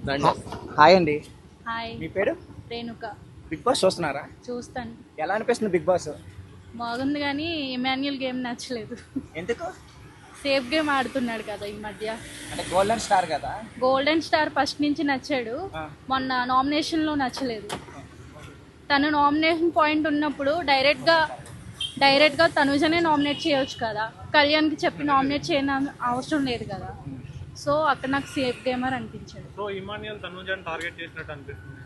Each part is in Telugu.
హాయ్ అండి. హాయ్, మీ పేరు? రేణుక. బిగ్ బాస్ చూస్తున్నారా? చూస్తాను. ఎలా అనిపిస్తుంది బిగ్ బాస్? బాగుంది కానీ ఇమాన్యుయల్ గేమ్ నచ్చలేదు. ఎందుకు? సేఫ్ గేమ్ ఆడుతున్నాడు కదా ఈ మధ్య. అంటే గోల్డెన్ స్టార్ కదా. గోల్డెన్ స్టార్ ఫస్ట్ నుంచి నచ్చాడు, మొన్న నామినేషన్లో నచ్చలేదు. తను నామినేషన్ పాయింట్ ఉన్నప్పుడు డైరెక్ట్గా తనుజనే నామినేట్ చేయవచ్చు కదా, కళ్యాణ్కి చెప్పి నామినేట్ చేయని అవసరం లేదు కదా. సో అక్కడ నాకు సేఫ్ గేమర్ అనిపించాడు. సో ఇమాన్యుయల్ తనుజని టార్గెట్ చేసినట్టు అనిపిస్తుంది.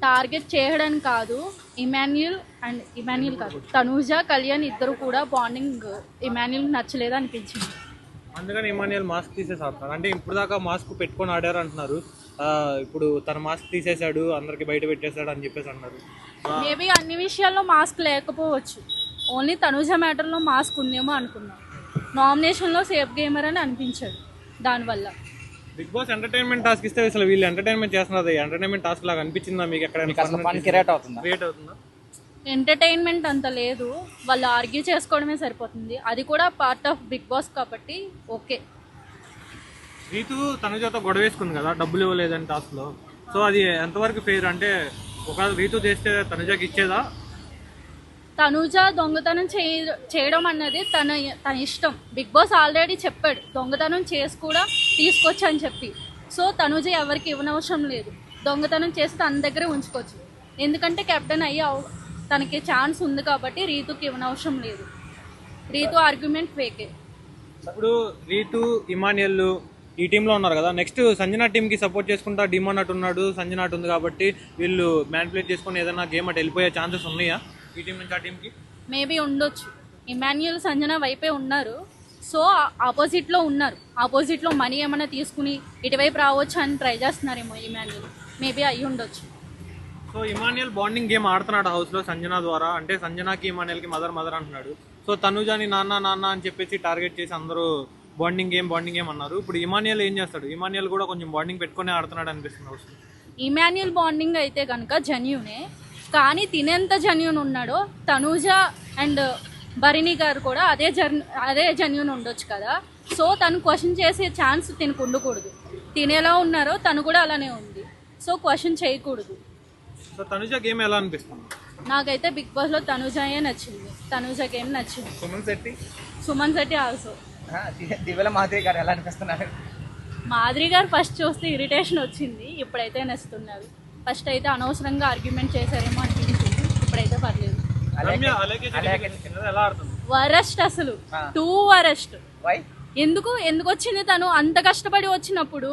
టార్గెట్ చేయడం కాదు, ఇమాన్యుయల్ కాదు, తనూజ కళ్యాణ్ ఇద్దరు కూడా బాండింగ్ ఇమాన్యుయల్ నచ్చలేదు అనిపించింది. అందుకని ఇమాన్యుయల్ మాస్క్ తీసేసి ఆడుతున్నారు. అంటే ఇప్పుడు దాకా మాస్క్ పెట్టుకొని ఆడారు అంటున్నారు. ఇప్పుడు తన మాస్క్ తీసేశాడు, అందరికి బయట పెట్టేశాడు అని చెప్పేసి అన్నారు. మేబీ అన్ని విషయాల్లో మాస్క్ లేకపోవచ్చు, ఓన్లీ తనూజ మ్యాటర్లో మాస్క్ ఉందేమో అనుకున్నాం. నామినేషన్లో సేఫ్ గేమర్ అని అనిపించాడు. దానివల్ల బిగ్ బాస్ ఎంటర్టైన్మెంట్ టాస్క్ ఇస్తే అసలు వీళ్ళు ఎంటర్టైన్మెంట్ చేస్తున్నారు. ఎంటర్టైన్మెంట్ టాస్క్ లాగా అనిపించిందా మీకు? ఎక్కడైనా క్రియేట్ అవుతుందా? ఎంటర్టైన్మెంట్ అంత లేదు, వాళ్ళు ఆర్గ్యూ చేసుకోవడమే సరిపోతుంది. అది కూడా పార్ట్ ఆఫ్ బిగ్ బాస్ కాబట్టి ఓకే. రీతు తనుజతో గొడవ వేసుకుంది కదా, డబ్బులు ఇవ్వలేదని టాస్క్లో. సో అది ఎంతవరకు ఫెయిర్? అంటే ఒకవేళ రీతు చేస్తే తనుజకి ఇచ్చేదా? తనూజ దొంగతనం చేయడం అన్నది తన ఇష్టం. బిగ్ బాస్ ఆల్రెడీ చెప్పాడు దొంగతనం చేసి కూడా తీసుకొచ్చు అని చెప్పి. సో తనూజ ఎవరికి ఇవ్వనవసరం లేదు, దొంగతనం చేసి తన దగ్గరే ఉంచుకోవచ్చు. ఎందుకంటే కెప్టెన్ అయ్యి తనకి ఛాన్స్ ఉంది కాబట్టి రీతుకి ఇవ్వనవసరం లేదు. రీతు ఆర్గ్యుమెంట్ ఫేకే. ఇప్పుడు రీతు ఇమాన్యుయల్ ఈ టీంలో ఉన్నారు కదా, నెక్స్ట్ సంజన టీంకి సపోర్ట్ చేసుకుంటా డిమాండ్ అటు ఉన్నాడు, సంజన అటు ఉంది కాబట్టి వీళ్ళు మ్యానిపులేట్ చేసుకుని ఏదైనా గేమ్ అటు వెళ్ళిపోయే ఛాన్సెస్ ఉన్నాయా ఈ టీం నుంచి ఆ టీంకి? మేబీ ఉండొచ్చు. ఇమాన్యుయల్ సంజన వైపే ఉన్నారు, సో ఆపోజిట్లో ఉన్నారు. ఆపోజిట్లో మనీ ఏమైనా తీసుకుని ఇటువైపు రావచ్చు అని ట్రై చేస్తున్నారేమో ఇమాన్యుయల్. మేబీ అయ్యి ఉండొచ్చు. సో ఇమాన్యుయల్ బాండింగ్ గేమ్ ఆడుతున్నాడు హౌస్లో సంజన ద్వారా. అంటే సంజనకి ఇమాన్యుయల్కి మదర్ అంటున్నాడు. సో తనుజాని నాన్న అని చెప్పేసి టార్గెట్ చేసి అందరూ బాండింగ్ గేమ్ అన్నారు. ఇప్పుడు ఇమాన్యుయల్ ఏం చేస్తాడు? ఇమాన్యుయల్ కూడా కొంచెం బాండింగ్ పెట్టుకుని ఆడుతున్నాడు అనిపిస్తుంది హౌస్లో. ఇమాన్యుయల్ బాండింగ్ అయితే కనుక జెన్యూనే, కానీ తినేంత జెన్యూన్ ఉన్నాడో తనూజ అండ్ భరిణి గారు కూడా అదే జెన్యూన్ ఉండొచ్చు కదా. సో తను క్వశ్చన్ చేసే ఛాన్స్ తినకు ఉండకూడదు. తినేలా ఉన్నారో తను కూడా అలానే ఉంది, సో క్వశ్చన్ చేయకూడదు. సో తనుజ గేమ్ ఎలా అనిపిస్తుంది? నాకైతే బిగ్ బాస్లో తనూజయే నచ్చింది. తనూజ గేమ్ నచ్చింది. సుమన్ శెట్టి ఆల్సో. దివ్యల మాధురి గారు ఎలా అనిపిస్తున్నారు? మాధురి గారు ఫస్ట్ చూస్తే ఇరిటేషన్ వచ్చింది, ఇప్పుడైతే నచ్చుతున్నారు. ఫస్ట్ అయితే అనవసరంగా ఆర్గ్యుమెంట్ చేశారేమో అనిపించింది, ఇప్పుడైతే పర్లేదు. వరస్ట్, అసలు టూ వరస్ట్. ఎందుకు వచ్చింది? తను అంత కష్టపడి వచ్చినప్పుడు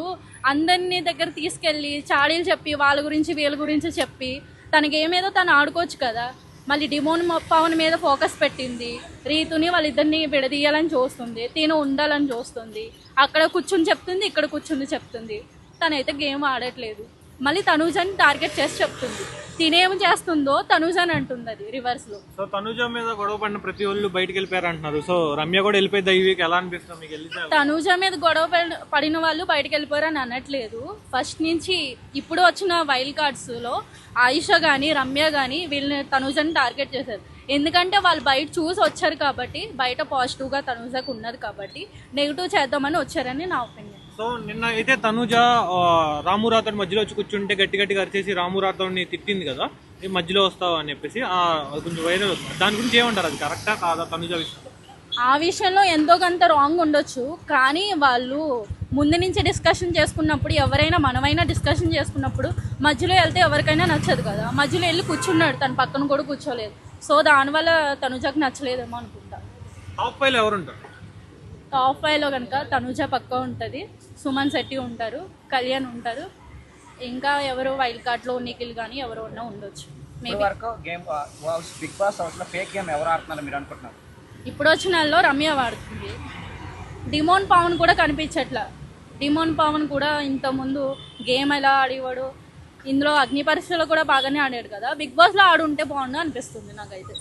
అందరినీ దగ్గర తీసుకెళ్ళి చాడీలు చెప్పి వాళ్ళ గురించి వీళ్ళ గురించి చెప్పి తనకి ఏమేదో తను ఆడుకోవచ్చు కదా. మళ్ళీ డిమోన్ పవన్ మీద ఫోకస్ పెట్టింది. రీతుని వాళ్ళిద్దరిని విడదీయాలని చూస్తుంది, తిను ఉండాలని చూస్తుంది. అక్కడ కూర్చుని చెప్తుంది, ఇక్కడ కూర్చుని చెప్తుంది. తనైతే గేమ్ ఆడట్లేదు. మళ్ళీ తనూజని టార్గెట్ చేసి చెప్తుంది. తినేం చేస్తుందో తనూజని అంటుంది, అది రివర్స్ లో. సో తనూజ మీద గొడవ పడిన ప్రతి వాళ్ళు బయటకు వెళ్ళిపోయారు అంటున్నారు. సో రమ్య కూడా వెళ్ళిపోయింది ఈ వీక్. ఎలా అనిపిస్తుంది మీకు? తనూజ మీద గొడవ పడిన వాళ్ళు బయటకు వెళ్ళిపోయారు అని అనట్లేదు. ఫస్ట్ నుంచి ఇప్పుడు వచ్చిన వైల్డ్ కార్డ్స్ లో ఆయిషా కానీ రమ్య కానీ వీళ్ళని తనూజని టార్గెట్ చేశారు. ఎందుకంటే వాళ్ళు బయట చూసి వచ్చారు కాబట్టి, బయట పాజిటివ్గా తనూజకు ఉన్నది కాబట్టి నెగిటివ్ చేద్దామని వచ్చారని నా ఒపీనియన్. సో నిన్న అయితే తనుజ రాము రాథోడ్ మధ్యలో వచ్చి కూర్చుంటే గట్టిగా అరిచేసి రాము రాథోడ్ని తిట్టింది కదా, మధ్యలో వస్తావు అని చెప్పేసి. కొంచెం వైరల్ అవుతుంది. దాని గురించి ఏమంటారు? అది కరెక్టా కాదా? తనుజ విషయంలో ఆ విషయంలో ఎంతో కొంత రాంగ్ ఉండొచ్చు, కానీ వాళ్ళు ముందు నుంచి డిస్కషన్ చేసుకున్నప్పుడు, ఎవరైనా మనమైనా డిస్కషన్ చేసుకున్నప్పుడు మధ్యలో వెళ్తే ఎవరికైనా నచ్చదు కదా. మధ్యలో వెళ్ళి కూర్చున్నాడు, తన పక్కన కూడా కూర్చోలేదు. సో దానివల్ల తనుజకు నచ్చలేదేమో అనుకుంటా. టాప్ 5 ఎవరు ఉంటారు? టాప్ 5లో కనుక తనూజ పక్క ఉంటుంది, సుమన్ శెట్టి ఉంటారు, కళ్యాణ్ ఉంటారు, ఇంకా ఎవరు వైల్డ్ కార్డ్లో నిఖిల్ కానీ ఎవరు ఉన్నా ఉండొచ్చు. బిగ్ బాస్ హౌస్లో ఫేక్ గేమ్ ఎవరు ఆడుతున్నారు మీరు అనుకుంటున్నారు? ఇప్పుడు వచ్చిన వాళ్ళలో రమ్య వాడుతుంది. డిమోన్ పవన్ కూడా కనిపించట్లా. డిమోన్ పవన్ కూడా ఇంతకుముందు గేమ్ ఎలా ఆడేవాడు, ఇందులో అగ్ని పరీక్షలో కూడా బాగానే ఆడాడు కదా. బిగ్ బాస్లో ఆడుంటే బాగుండు అనిపిస్తుంది నాకైతే.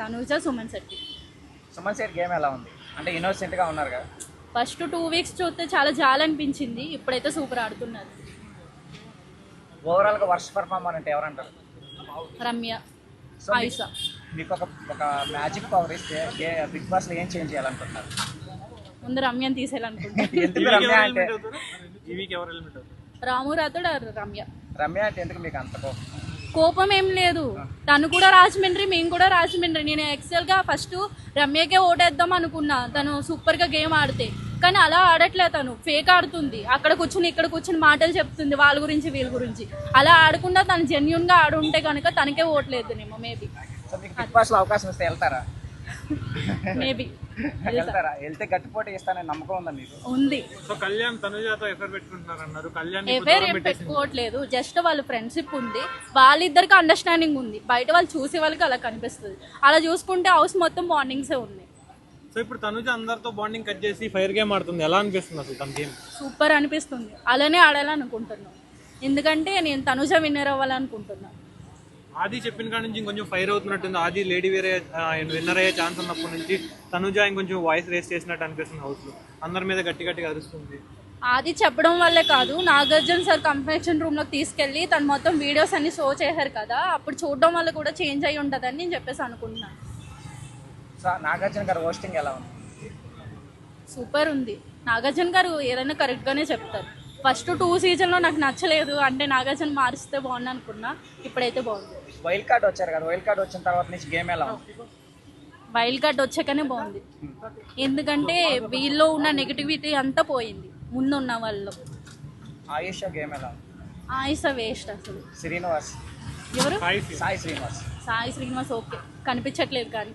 తనూజ, సుమన్ శెట్టి. సుమన్ శెట్టి గేమ్ ఎలా ఉంది? అంటే ఇన్నోసెంట్గా ఉన్నారు కదా. ఫస్ట్ 2 వీక్స్ చూస్తే చాలా జాలనిపించింది, ఇప్పుడైతే సూపర్ ఆడుతున్నారు. ఓవరాల్గా వర్స్ట్ పర్ఫార్మర్ అంటే ఎవరంటారు? రమ్య, ఆయిషా. మీకు ఒక మ్యాజిక్ పవర్ ఇస్తే బిగ్ బాస్లో ఏం చేంజ్ చేయాలనుకుంటున్నారు? ముందు రమ్యని తీసేయాలనుకుంటున్నారు. రాము రాథోడ్ ఆర్ రమ్య. రమ్య అంటే ఎందుకు మీకు అంత కోపం? కోపం ఏం లేదు, తను కూడా రాజమండ్రి, మేము కూడా రాజమండ్రి. నేను యాక్చువల్గా ఫస్ట్ రమ్యకే ఓటేద్దాం అనుకున్నా, తను సూపర్గా గేమ్ ఆడితే. కానీ అలా ఆడట్లే, తను ఫేక్ ఆడుతుంది. అక్కడ కూర్చుని ఇక్కడ కూర్చుని మాటలు చెప్తుంది వాళ్ళ గురించి వీళ్ళ గురించి. అలా ఆడకుండా తను జెన్యున్గా ఆడుంటే కనుక తనకే ఓట్లేదునేమో మేబీ. సో మీకు బిగ్ బాస్లో అవకాశం వస్తే వెళ్తారా? మేబీ వెళ్తారా? వెళ్తే గట్టిపోటీ ఇస్తానని నమ్మకం ఉందా మీకు? ఉంది. సో కళ్యాణ్ తనుజాతో ఎఫర్ పెట్టుకుంటున్నారు అన్నారు. కళ్యాణ్ ఎవరు ఏం పెట్టుకోవట్లేదు, జస్ట్ వాళ్ళ ఫ్రెండ్షిప్ ఉంది, వాళ్ళిద్దరికి అండర్స్టాండింగ్ ఉంది. బయట వాళ్ళు చూసే వాళ్ళకి అలా కనిపిస్తుంది. అలా చూసుకుంటే హౌస్ మొత్తం బాండింగ్సే ఉన్నాయి. సో ఇప్పుడు తనుజ అందరితో బాండింగ్ కట్ చేసి ఫైర్ గేమ్ ఆడుతుంది, ఎలా అనిపిస్తుంది అసలు తన గేమ్? సూపర్ అనిపిస్తుంది, అలానే ఆడాలనుకుంటున్నాను. ఎందుకంటే నేను తనుజ విన్నర్ అవ్వాలనుకుంటున్నాను. ఆది చెప్పిన కాడ నుంచి ఇంకొంచెం ఫైర్ అవుతున్నట్టుంది. ఆది లేడీ వేరే విన్నర్ అయ్యే ఛాన్స్ ఉన్నప్పటి నుంచి తనుజ ఇంకొంచెం వాయిస్ రేస్ చేసినట్టు అనిపిస్తుంది హౌస్ లో. అందరి మీద గట్టి గట్టిగా అరుస్తుంది. అది చెప్పడం వల్లే కాదు, నాగార్జున సార్ కన్ఫెక్షన్ రూమ్ లోకి తీసుకెళ్లి తను మొత్తం వీడియోస్ అన్ని షో చేశారు కదా, అప్పుడు చూడడం వల్ల కూడా చేంజ్ అయ్యి ఉంటుందని నేను చెప్పేసి అనుకుంటున్నాను. సో నాగార్జున గారు హోస్టింగ్ ఎలా ఉంది? సూపర్ ఉంది. నాగార్జున గారు ఏదైనా కరెక్ట్గానే చెప్తారు. ఫస్ట్ 2 సీజన్లో నాకు నచ్చలేదు, అంటే నాగార్జున మారిస్తే బాగుంది అనుకున్నా, ఇప్పుడైతే బాగుంది. వైల్డ్ కార్డ్ వచ్చారు కదా, వైల్డ్ కార్డ్ వచ్చిన తర్వాత నుంచి గేమ్ ఎలా ఉంది? వైల్డ్ కార్డ్ వచ్చాకనే బాగుంది, ఎందుకంటే వీళ్ళలో ఉన్న నెగిటివిటీ అంతా పోయింది ముందు ఉన్న వాళ్ళు. ఆయుష్ గేమ్ ఎలా ఉంది? ఆయుష వేస్ట్ అసలు. శ్రీనివాస్ ఎవరు? సాయి శ్రీనివాస్. సాయి శ్రీనివాస్ ఓకే, కనిపించట్లేదు. కానీ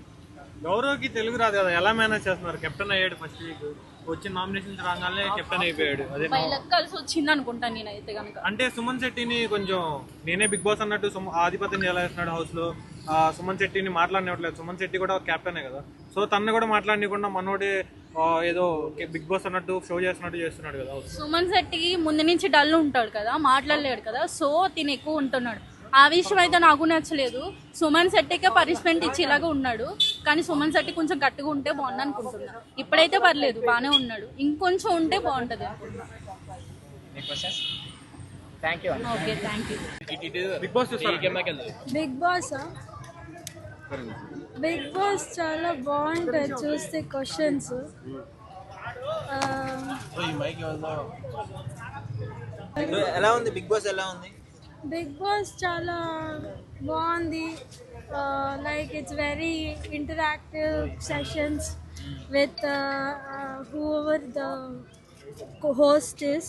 గౌరవ్కి తెలుగు రాదు కదా, ఎలా మేనేజ్ చేస్తున్నారు? కెప్టెన్ అయ్యాడు ఫస్ట్ వీక్, వచ్చిన నామినేషన్స్ రాగానే కెప్టెన్ అయిపోయాడు. అదే వీళ్ళకి కలిసి వచ్చింది అనుకుంటాను నేనైతే కనుక. అంటే సుమన్ శెట్టిని కొంచెం నేనే బిగ్ బాస్ అన్నట్టు ఆధిపత్యం చేయాల్సినాడు హౌస్ లో. సుమన్ శెట్టిని మాట్లాడినట్లేదు. సుమన్ శెట్టి కూడా కెప్టెనే కదా, సో తను కూడా మాట్లాడకుండా మనోడే ఏదో బిగ్ బాస్ అన్నట్టు షో చేస్తున్నట్టు చేస్తున్నాడు కదా. సుమన్ శెట్టికి ముందు నుంచి డల్ ఉంటాడు కదా, మాట్లాడలేడు కదా, సో తిని ఎక్కువ ఉంటున్నాడు. ఆ విషయం అయితే నాకు నచ్చలేదు. సుమన్ శెట్టికే పనిష్మెంట్ ఇచ్చేలాగా ఉన్నాడు, కానీ సుమన్ శెట్టి కొంచెం గట్టిగా ఉంటే బాగుంది అనుకుంటున్నాను. ఇప్పుడైతే పర్లేదు, బాగానే ఉన్నాడు, ఇంకొంచెం ఉంటే బాగుంటుంది అనుకుంటున్నాను. Okay, thank you. Bigg Boss Bigg Boss చాలా బాగుంటుంది చూస్తే క్వశ్చన్స్. ఎలా ఉంది బిగ్ బాస్? ఎలా ఉంది బిగ్ బాస్? చాలా బాగుంది. Like it's very interactive sessions with whoever the host is.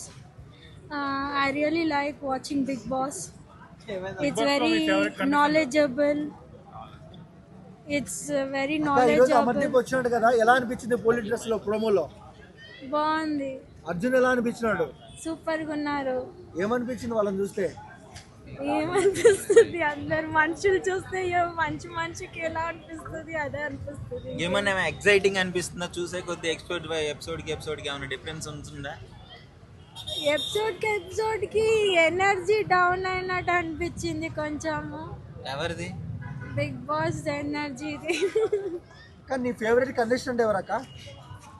I really like watching Big Boss. It's very knowledgeable. It's very knowledgeable. Amardeep వచ్చినట్టు కదా, ఎలా అనిపించింది పోలీ డ్రెస్ లో ప్రోమోలో? బాగుంది. అర్జున్ ఎలా అనిపించినాడు? సూపర్ గా ఉన్నారు. ఏమనిపించింది వాళ్ళని చూస్తే? ఏమనిపిస్తుంది, అందరు మనుషులు చూస్తే మనిషికి ఎలా అనిపిస్తుంది అదే అనిపిస్తుంది. ఏమన్నా ఎక్సైటింగ్ అనిపిస్తుందా చూసే కొద్ది? ఎపిసోడ్ కి ఏమైనా డిఫరెన్స్ ఉంటుందా? ఎపిసోడ్ కి ఎనర్జీ డౌన్ అయినట్టు అనిపించింది కొంచెము. ఎవరిది? Bigg Boss energy. కానీ నీ ఫేవరెట్ కంటెస్టెంట్ ఎవరక్క?